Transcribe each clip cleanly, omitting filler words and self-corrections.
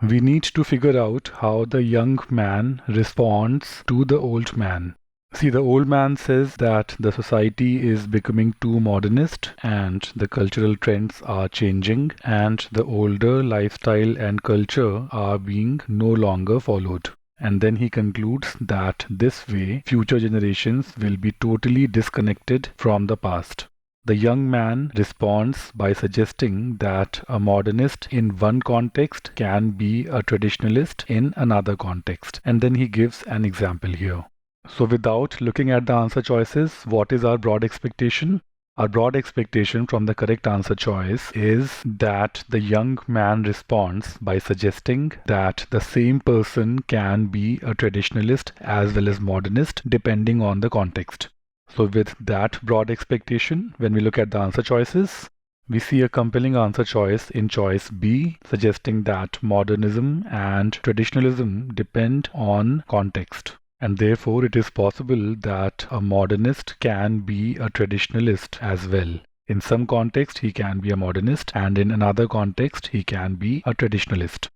We need to figure out how the young man responds to the old man. See, the old man says that the society is becoming too modernist and the cultural trends are changing and the older lifestyle and culture are being no longer followed. And then he concludes that this way future generations will be totally disconnected from the past. The young man responds by suggesting that a modernist in one context can be a traditionalist in another context. And then he gives an example here. So without looking at the answer choices, what is our broad expectation? Our broad expectation from the correct answer choice is that the young man responds by suggesting that the same person can be a traditionalist as well as modernist depending on the context. So with that broad expectation, when we look at the answer choices, we see a compelling answer choice in choice B, suggesting that modernism and traditionalism depend on context. And therefore, it is possible that a modernist can be a traditionalist as well. In some context, he can be a modernist, and in another context, he can be a traditionalist.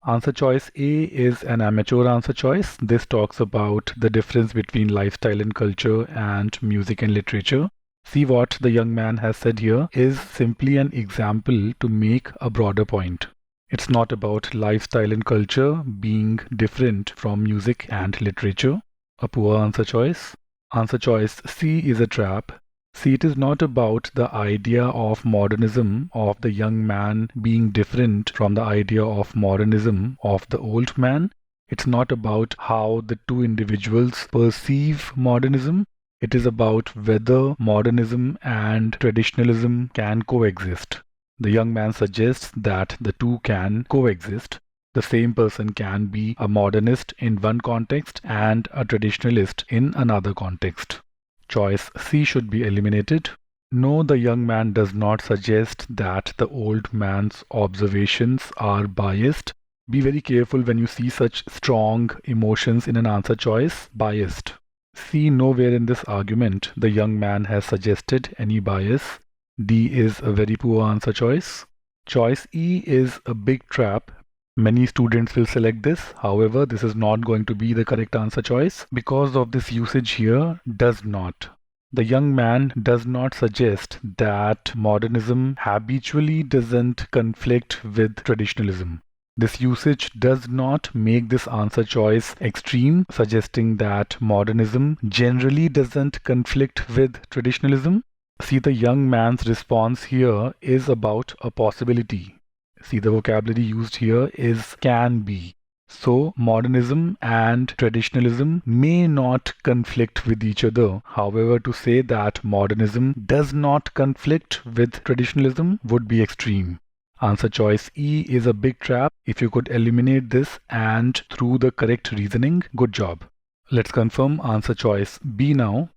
Answer choice A is an amateur answer choice. This talks about the difference between lifestyle and culture and music and literature. See, what the young man has said here is simply an example to make a broader point. It's not about lifestyle and culture being different from music and literature. A poor answer choice. Answer choice C is a trap. See, it is not about the idea of modernism of the young man being different from the idea of modernism of the old man. It's not about how the two individuals perceive modernism. It is about whether modernism and traditionalism can coexist. The young man suggests that the two can coexist. The same person can be a modernist in one context and a traditionalist in another context. Choice C should be eliminated. No, the young man does not suggest that the old man's observations are biased. Be very careful when you see such strong emotions in an answer choice. Biased. See, nowhere in this argument the young man has suggested any bias. D is a very poor answer choice. Choice E is a big trap. Many students will select this. However, this is not going to be the correct answer choice because of this usage here, does not. The young man does not suggest that modernism habitually doesn't conflict with traditionalism. This usage does not make this answer choice extreme, suggesting that modernism generally doesn't conflict with traditionalism. See, the young man's response here is about a possibility. See, the vocabulary used here is can be. So, modernism and traditionalism may not conflict with each other. However, to say that modernism does not conflict with traditionalism would be extreme. Answer choice E is a big trap. If you could eliminate this and through the correct reasoning, good job. Let's confirm answer choice B now.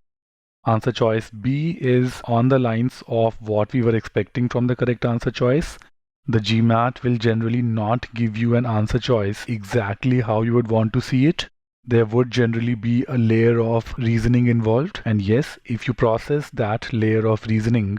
Answer choice B is on the lines of what we were expecting from the correct answer choice. The GMAT will generally not give you an answer choice exactly how you would want to see it. There would generally be a layer of reasoning involved. And yes, if you process that layer of reasoning,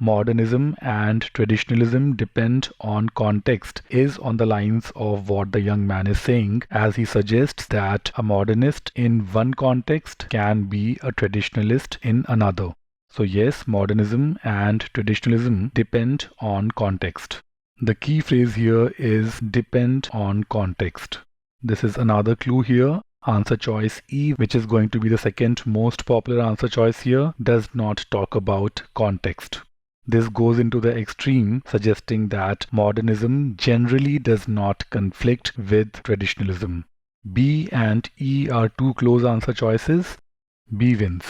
modernism and traditionalism depend on context is on the lines of what the young man is saying, as he suggests that a modernist in one context can be a traditionalist in another. So yes, modernism and traditionalism depend on context. The key phrase here is depend on context. This is another clue here. Answer choice E, which is going to be the second most popular answer choice here, does not talk about context. This goes into the extreme, suggesting that modernism generally does not conflict with traditionalism. B and E are two close answer choices. B wins.